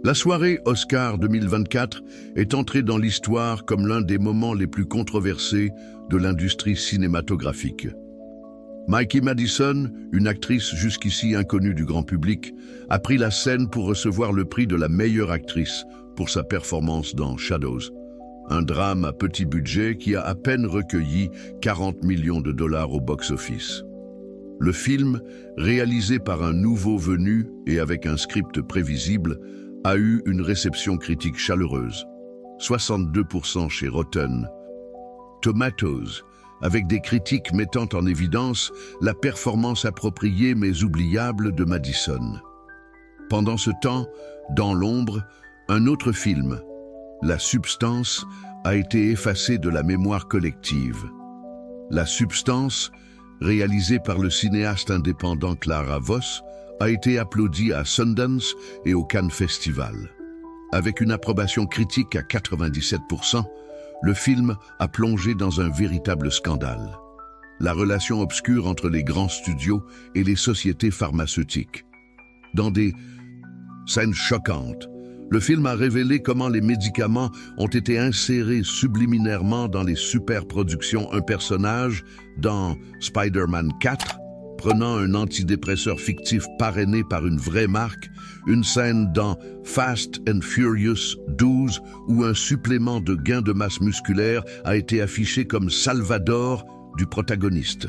La soirée Oscar 2024 est entrée dans l'histoire comme l'un des moments les plus controversés de l'industrie cinématographique. Mikey Madison, une actrice jusqu'ici inconnue du grand public, a pris la scène pour recevoir le prix de la meilleure actrice pour sa performance dans Shadows, un drame à petit budget qui a à peine recueilli 40 millions de dollars au box-office. Le film, réalisé par un nouveau venu et avec un script prévisible, a eu une réception critique chaleureuse, 62% chez Rotten Tomatoes, avec des critiques mettant en évidence la performance appropriée mais oubliable de Madison. Pendant ce temps, dans l'ombre, un autre film, La Substance, a été effacé de la mémoire collective. La Substance, réalisé par le cinéaste indépendant Clara Voss, a été applaudi à Sundance et au Cannes Festival. Avec une approbation critique à 97%, le film a plongé dans un véritable scandale. La relation obscure entre les grands studios et les sociétés pharmaceutiques. Dans des scènes choquantes, le film a révélé comment les médicaments ont été insérés subliminairement dans les superproductions. Un personnage dans Spider-Man 4, prenant un antidépresseur fictif parrainé par une vraie marque, une scène dans Fast and Furious 12 où un supplément de gain de masse musculaire a été affiché comme Salvador du protagoniste.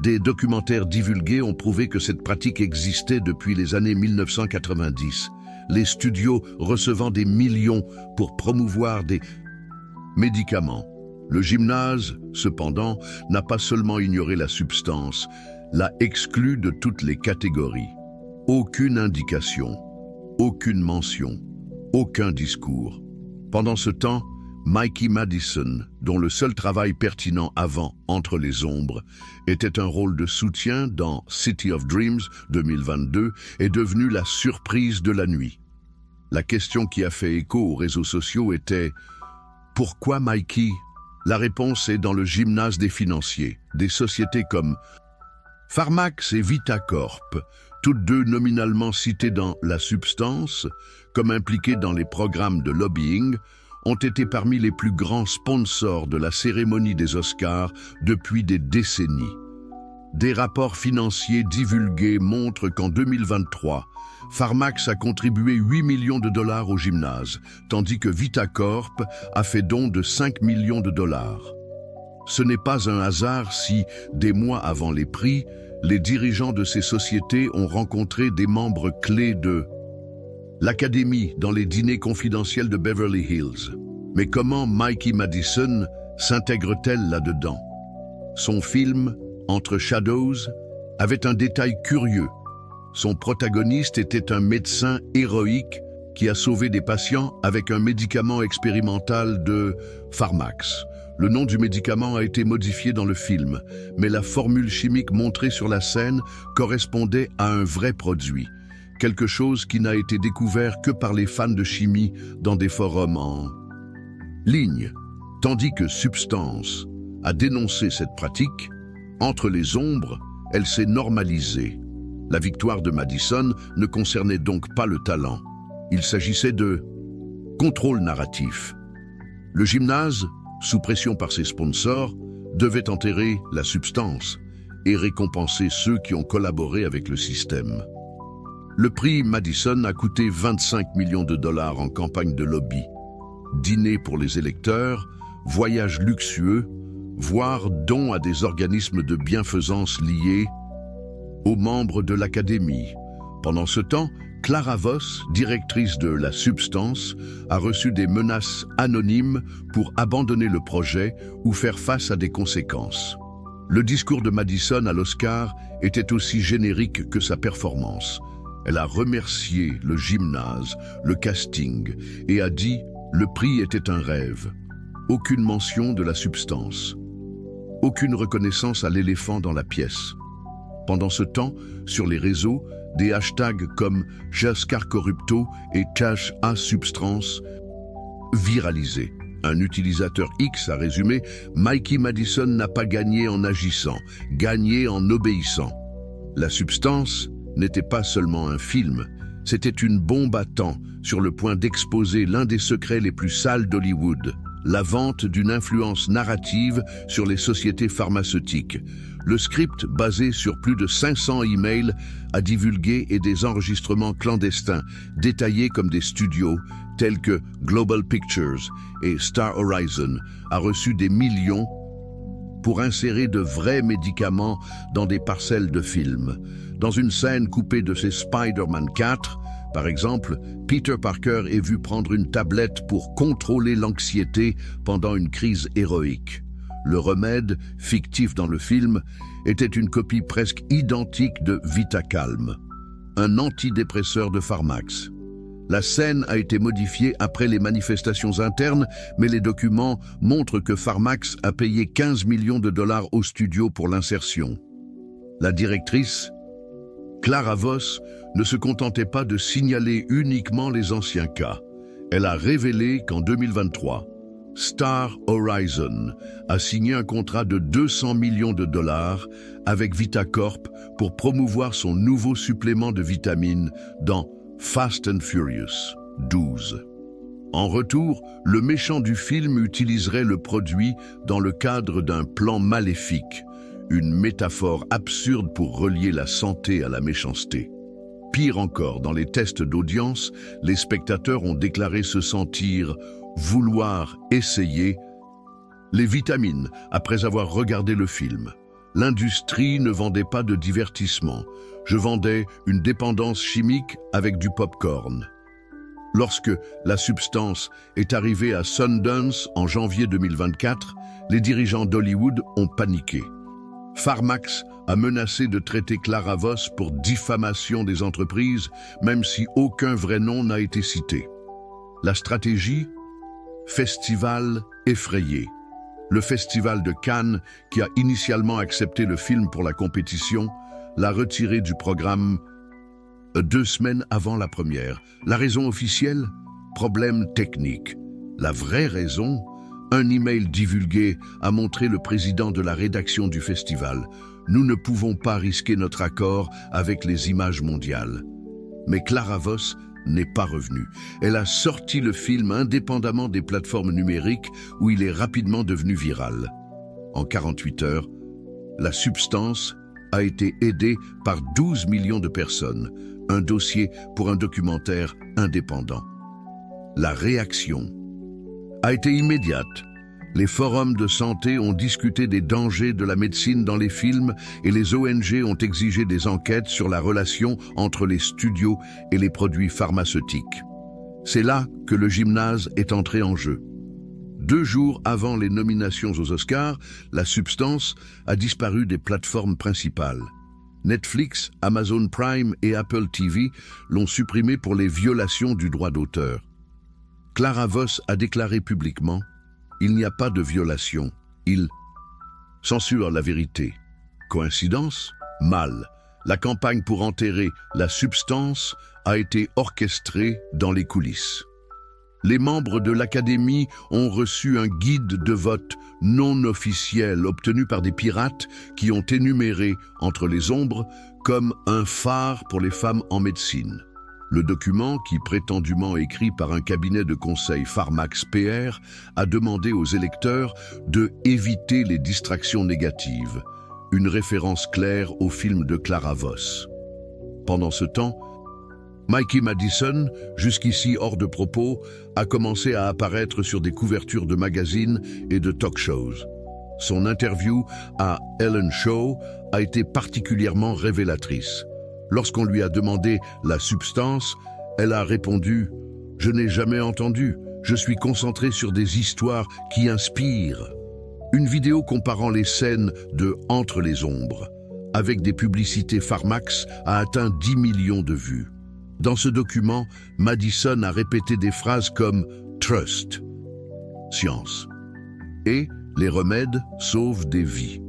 Des documentaires divulgués ont prouvé que cette pratique existait depuis les années 1990. Les studios recevant des millions pour promouvoir des médicaments. Le gymnase, cependant, n'a pas seulement ignoré la substance, l'a exclue de toutes les catégories. Aucune indication, aucune mention, aucun discours. Pendant ce temps, Mikey Madison, dont le seul travail pertinent avant Entre les ombres était un rôle de soutien dans City of Dreams 2022, est devenue la surprise de la nuit. La question qui a fait écho aux réseaux sociaux était « Pourquoi Mikey ?» La réponse est dans le gymnase des financiers, des sociétés comme Pharmax et Vitacorp, toutes deux nominalement citées dans La Substance, comme impliquées dans les programmes de lobbying, ont été parmi les plus grands sponsors de la cérémonie des Oscars depuis des décennies. Des rapports financiers divulgués montrent qu'en 2023, Pharmax a contribué 8 millions de dollars au gymnase, tandis que Vitacorp a fait don de 5 millions de dollars. Ce n'est pas un hasard si, des mois avant les prix, les dirigeants de ces sociétés ont rencontré des membres clés de l'Académie dans les dîners confidentiels de Beverly Hills. Mais comment Mikey Madison s'intègre-t-elle là-dedans? Son film, Entre Shadows, avait un détail curieux. Son protagoniste était un médecin héroïque qui a sauvé des patients avec un médicament expérimental de Pharmax. Le nom du médicament a été modifié dans le film, mais la formule chimique montrée sur la scène correspondait à un vrai produit, quelque chose qui n'a été découvert que par les fans de chimie dans des forums en ligne. Tandis que Substance a dénoncé cette pratique, Entre les ombres, elle s'est normalisée. La victoire de Madison ne concernait donc pas le talent. Il s'agissait de contrôle narratif. Le gymnase, sous pression par ses sponsors, devait enterrer La Substance et récompenser ceux qui ont collaboré avec le système. Le prix Madison a coûté 25 millions de dollars en campagne de lobby. Dîner pour les électeurs, voyages luxueux, voire dons à des organismes de bienfaisance liés aux membres de l'Académie. Pendant ce temps, Clara Voss, directrice de La Substance, a reçu des menaces anonymes pour abandonner le projet ou faire face à des conséquences. Le discours de Madison à l'Oscar était aussi générique que sa performance. Elle a remercié le gymnase, le casting, et a dit « Le prix était un rêve ». Aucune mention de La Substance. Aucune reconnaissance à l'éléphant dans la pièce. Pendant ce temps, sur les réseaux, des hashtags comme Oscar Corrupto et Cash à Substance viralisés. Un utilisateur X a résumé « Mikey Madison n'a pas gagné en agissant, gagné en obéissant ». La Substance n'était pas seulement un film, C'était une bombe à temps sur le point d'exposer l'un des secrets les plus sales d'Hollywood, la vente d'une influence narrative sur les sociétés pharmaceutiques. Le script, basé sur plus de 500 emails, a divulgué et des enregistrements clandestins, détaillés comme des studios, tels que Global Pictures et Star Horizon, a reçu des millions pour insérer de vrais médicaments dans des parcelles de films. Dans une scène coupée de ses Spider-Man 4, par exemple, Peter Parker est vu prendre une tablette pour contrôler l'anxiété pendant une crise héroïque. Le remède, fictif dans le film, était une copie presque identique de Vitacalm, un antidépresseur de Pharmax. La scène a été modifiée après les manifestations internes, mais les documents montrent que Pharmax a payé 15 millions de dollars au studio pour l'insertion. La directrice, Clara Voss, ne se contentait pas de signaler uniquement les anciens cas. Elle a révélé qu'en 2023, Star Horizon a signé un contrat de 200 millions de dollars avec Vitacorp pour promouvoir son nouveau supplément de vitamines dans Fast and Furious 12. En retour, le méchant du film utiliserait le produit dans le cadre d'un plan maléfique, une métaphore absurde pour relier la santé à la méchanceté. Pire encore, dans les tests d'audience, les spectateurs ont déclaré se sentir vouloir essayer les vitamines après avoir regardé le film. L'industrie ne vendait pas de divertissement. Je vendais une dépendance chimique avec du pop-corn. Lorsque la substance est arrivée à Sundance en janvier 2024, les dirigeants d'Hollywood ont paniqué. Pharmax a menacé de traiter Clara Voss pour diffamation des entreprises, même si aucun vrai nom n'a été cité. La stratégie? Festival effrayé. Le festival de Cannes, qui a initialement accepté le film pour la compétition, l'a retiré du programme 2 semaines avant la première. La raison officielle? Problème technique. La vraie raison? Un email divulgué a montré le président de la rédaction du festival. Nous ne pouvons pas risquer notre accord avec les images mondiales. Mais Clara Voss n'est pas revenue. Elle a sorti le film indépendamment des plateformes numériques où il est rapidement devenu viral. En 48 heures, la substance a été aidée par 12 millions de personnes, un dossier pour un documentaire indépendant. La réaction a été immédiate. Les forums de santé ont discuté des dangers de la médecine dans les films et les ONG ont exigé des enquêtes sur la relation entre les studios et les produits pharmaceutiques. C'est là que le gymnase est entré en jeu. 2 jours avant les nominations aux Oscars, la substance a disparu des plateformes principales. Netflix, Amazon Prime et Apple TV l'ont supprimé pour les violations du droit d'auteur. Clara Voss a déclaré publiquement: il n'y a pas de violation, il censure la vérité. Coïncidence? Mal. La campagne pour enterrer la substance a été orchestrée dans les coulisses. Les membres de l'Académie ont reçu un guide de vote non officiel obtenu par des pirates qui ont énuméré Entre les ombres comme un phare pour les femmes en médecine. Le document, qui prétendument écrit par un cabinet de conseil Pharmax PR, a demandé aux électeurs de éviter les distractions négatives, une référence claire au film de Clara Voss. Pendant ce temps, Mikey Madison, jusqu'ici hors de propos, a commencé à apparaître sur des couvertures de magazines et de talk shows. Son interview à Ellen Show a été particulièrement révélatrice. Lorsqu'on lui a demandé la substance, elle a répondu « Je n'ai jamais entendu, je suis concentrée sur des histoires qui inspirent ». Une vidéo comparant les scènes de Entre les ombres avec des publicités Pharmax a atteint 10 millions de vues. Dans ce document, Madison a répété des phrases comme « Trust »,« Science » et « Les remèdes sauvent des vies ».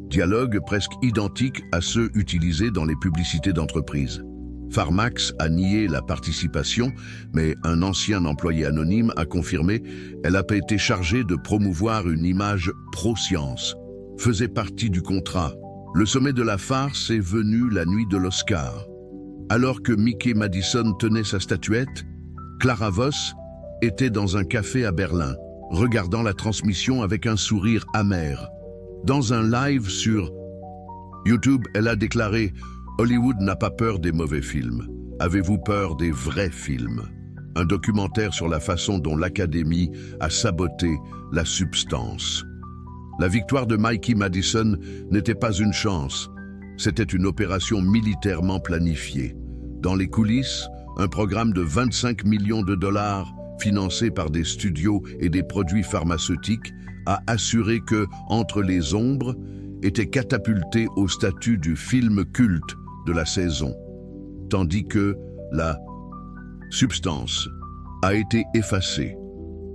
Dialogue presque identique à ceux utilisés dans les publicités d'entreprise. Pharmax a nié la participation, mais un ancien employé anonyme a confirmé qu'elle a été chargée de promouvoir une image pro-science. Faisait partie du contrat. Le sommet de la farce est venu la nuit de l'Oscar. Alors que Mickey Madison tenait sa statuette, Clara Voss était dans un café à Berlin, regardant la transmission avec un sourire amer. Dans un live sur YouTube, elle a déclaré « Hollywood n'a pas peur des mauvais films. Avez-vous peur des vrais films ?» Un documentaire sur la façon dont l'Académie a saboté la substance. La victoire de Mikey Madison n'était pas une chance, c'était une opération militairement planifiée. Dans les coulisses, un programme de 25 millions de dollars, financé par des studios et des produits pharmaceutiques, a assuré que Entre les ombres était catapulté au statut du film culte de la saison, tandis que la substance a été effacée.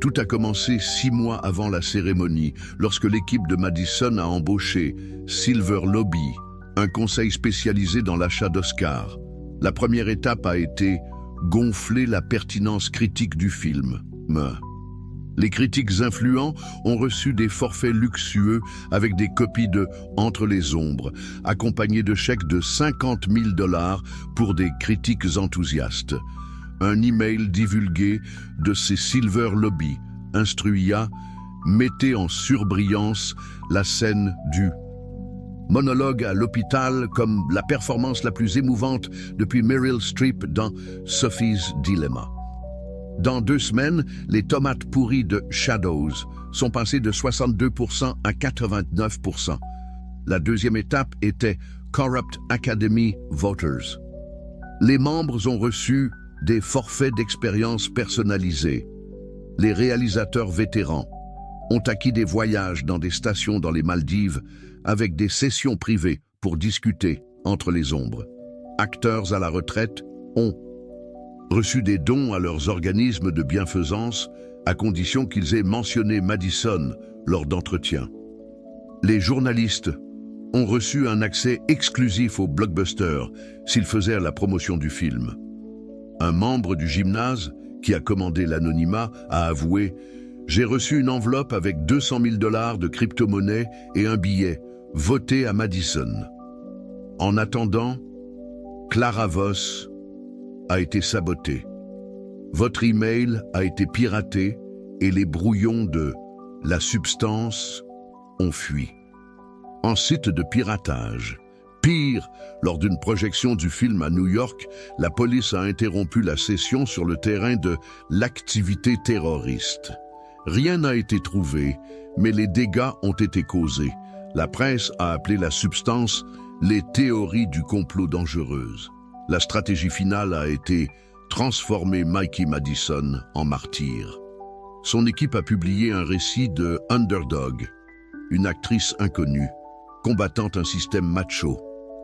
Tout a commencé 6 mois avant la cérémonie, lorsque l'équipe de Madison a embauché Silver Lobby, un conseil spécialisé dans l'achat d'Oscars. La première étape a été gonfler la pertinence critique du film. Les critiques influents ont reçu des forfaits luxueux avec des copies de Entre les ombres, accompagnés de chèques de 50 000 $ pour des critiques enthousiastes. Un email divulgué de ces Silver Lobby instruya « Mettez en surbrillance la scène du monologue à l'hôpital comme la performance la plus émouvante depuis Meryl Streep dans Sophie's Dilemma ». Dans 2 semaines, les tomates pourries de Shadows sont passées de 62% à 89%. La deuxième étape était Corrupt Academy Voters. Les membres ont reçu des forfaits d'expérience personnalisés. Les réalisateurs vétérans ont acquis des voyages dans des stations dans les Maldives avec des sessions privées pour discuter entre les ombres. Acteurs à la retraite ont reçu des dons à leurs organismes de bienfaisance à condition qu'ils aient mentionné Madison lors d'entretiens. Les journalistes ont reçu un accès exclusif au blockbuster s'ils faisaient la promotion du film. Un membre du gymnase, qui a commandé l'anonymat, a avoué « J'ai reçu une enveloppe avec 200 000 $ de crypto-monnaie et un billet, voté à Madison. » En attendant, Clara Voss a été sabotée. Votre email a été piraté et les brouillons de la substance ont fui. En site de piratage. Pire, lors d'une projection du film à New York, la police a interrompu la session sur le terrain de l'activité terroriste. Rien n'a été trouvé, mais les dégâts ont été causés. La presse a appelé la substance les théories du complot dangereuses. La stratégie finale a été transformer Mikey Madison en martyr. Son équipe a publié un récit de Underdog, une actrice inconnue, combattant un système macho.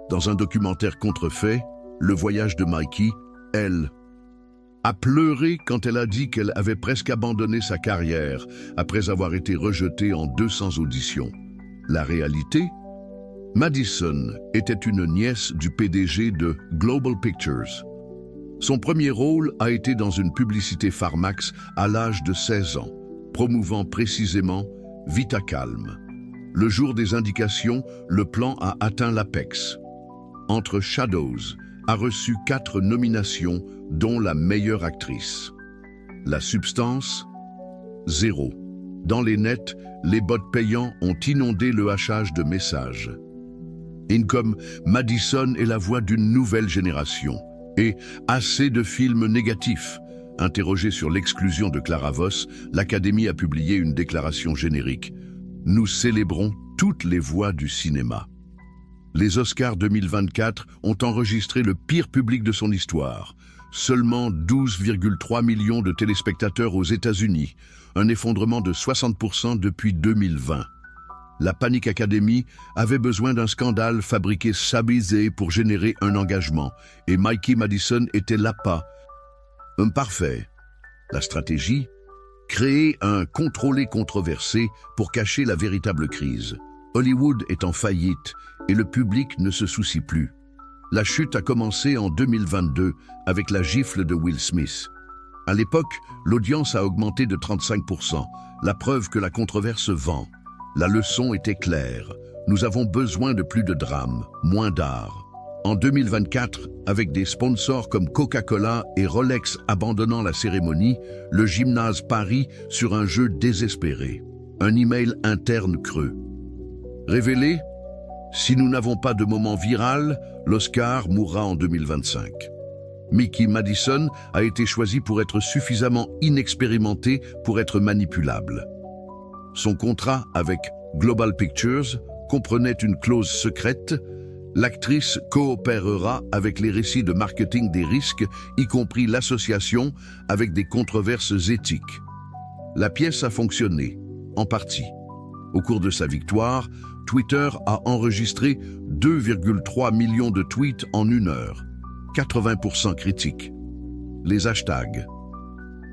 Dans un documentaire contrefait, Le voyage de Mikey, elle a pleuré quand elle a dit qu'elle avait presque abandonné sa carrière après avoir été rejetée en 200 auditions. La réalité? Madison était une nièce du PDG de Global Pictures. Son premier rôle a été dans une publicité Pharmax à l'âge de 16 ans, promouvant précisément Vitacalm. Le jour des indications, le plan a atteint l'apex. Entre Shadows a reçu 4 nominations, dont la meilleure actrice. La substance? 0. Dans les nets, les bots payants ont inondé le hachage de messages. Income, Madison est la voix d'une nouvelle génération. Et assez de films négatifs. Interrogé sur l'exclusion de Clara Voss, l'Académie a publié une déclaration générique. Nous célébrons toutes les voix du cinéma. Les Oscars 2024 ont enregistré le pire public de son histoire. Seulement 12,3 millions de téléspectateurs aux États-Unis, un effondrement de 60% depuis 2020. La Panic Academy avait besoin d'un scandale fabriqué sabisé pour générer un engagement, et Mikey Madison était l'appât. Parfait. La stratégie? Créer un contrôlé controversé pour cacher la véritable crise. Hollywood est en faillite et le public ne se soucie plus. La chute a commencé en 2022 avec la gifle de Will Smith. À l'époque, l'audience a augmenté de 35%, la preuve que la controverse vend. La leçon était claire. Nous avons besoin de plus de drame, moins d'art. En 2024, avec des sponsors comme Coca-Cola et Rolex abandonnant la cérémonie, le gymnase parie sur un jeu désespéré. Un email interne creux. Révélé, si nous n'avons pas de moment viral, l'Oscar mourra en 2025. Mickey Madison a été choisi pour être suffisamment inexpérimenté pour être manipulable. Son contrat avec Global Pictures comprenait une clause secrète. L'actrice coopérera avec les récits de marketing des risques, y compris l'association avec des controverses éthiques. La pièce a fonctionné, en partie. Au cours de sa victoire, Twitter a enregistré 2,3 millions de tweets en 1 heure, 80% critiques. Les hashtags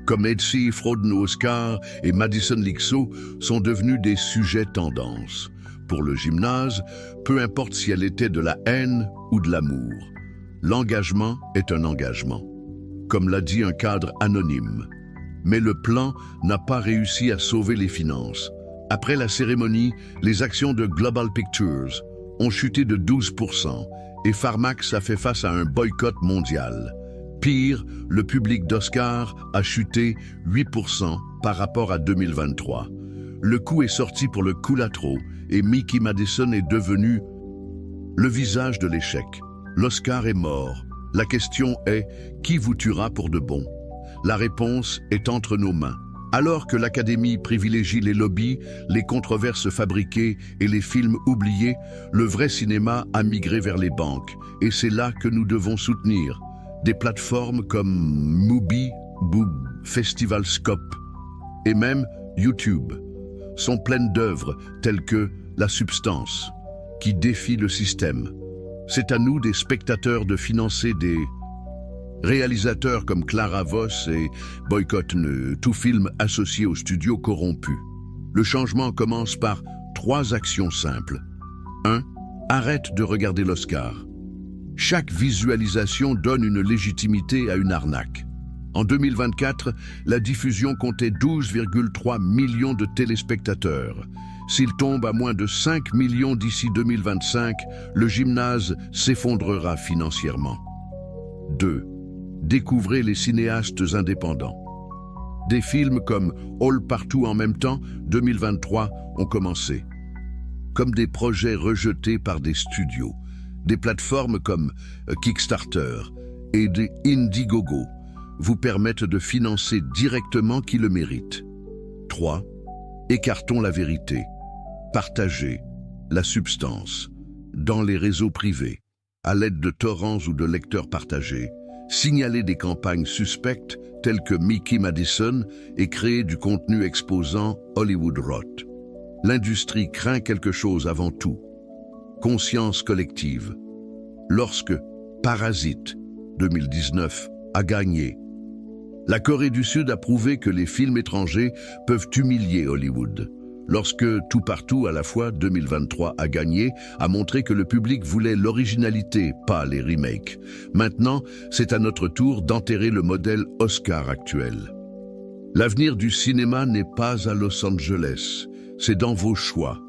comme Etsy, Fraude Oscar et Madison Lixo sont devenus des sujets tendance. Pour le gymnase, peu importe si elle était de la haine ou de l'amour. L'engagement est un engagement, comme l'a dit un cadre anonyme. Mais le plan n'a pas réussi à sauver les finances. Après la cérémonie, les actions de Global Pictures ont chuté de 12% et Pharmax a fait face à un boycott mondial. Pire, le public d'Oscar a chuté 8% par rapport à 2023. Le coup est sorti pour le culotro et Mickey Madison est devenu le visage de l'échec. L'Oscar est mort. La question est, qui vous tuera pour de bon? La réponse est entre nos mains. Alors que l'Académie privilégie les lobbies, les controverses fabriquées et les films oubliés, le vrai cinéma a migré vers les banques. Et c'est là que nous devons soutenir. Des plateformes comme Mubi, Boob, Festival Scope et même YouTube sont pleines d'œuvres telles que La Substance, qui défie le système. C'est à nous, des spectateurs, de financer des réalisateurs comme Clara Voss et boycottent tout film associé aux studios corrompus. Le changement commence par 3 actions simples. 1. Arrête de regarder l'Oscar. Chaque visualisation donne une légitimité à une arnaque. En 2024, la diffusion comptait 12,3 millions de téléspectateurs. S'il tombe à moins de 5 millions d'ici 2025, le gymnase s'effondrera financièrement. 2. Découvrez les cinéastes indépendants. Des films comme All Partout en même temps, 2023, ont commencé. Comme des projets rejetés par des studios. Des plateformes comme Kickstarter et des Indiegogo vous permettent de financer directement qui le mérite. 3. Écartons la vérité. Partagez La Substance dans les réseaux privés, à l'aide de torrents ou de lecteurs partagés. Signalez des campagnes suspectes telles que Mickey Madison et créer du contenu exposant Hollywood Rot. L'industrie craint quelque chose avant tout. Conscience collective. Lorsque Parasite 2019 a gagné, la Corée du Sud a prouvé que les films étrangers peuvent humilier Hollywood. Lorsque Tout Partout à la fois 2023 a gagné, a montré que le public voulait l'originalité, pas les remakes. Maintenant, c'est à notre tour d'enterrer le modèle Oscar actuel. L'avenir du cinéma n'est pas à Los Angeles, c'est dans vos choix.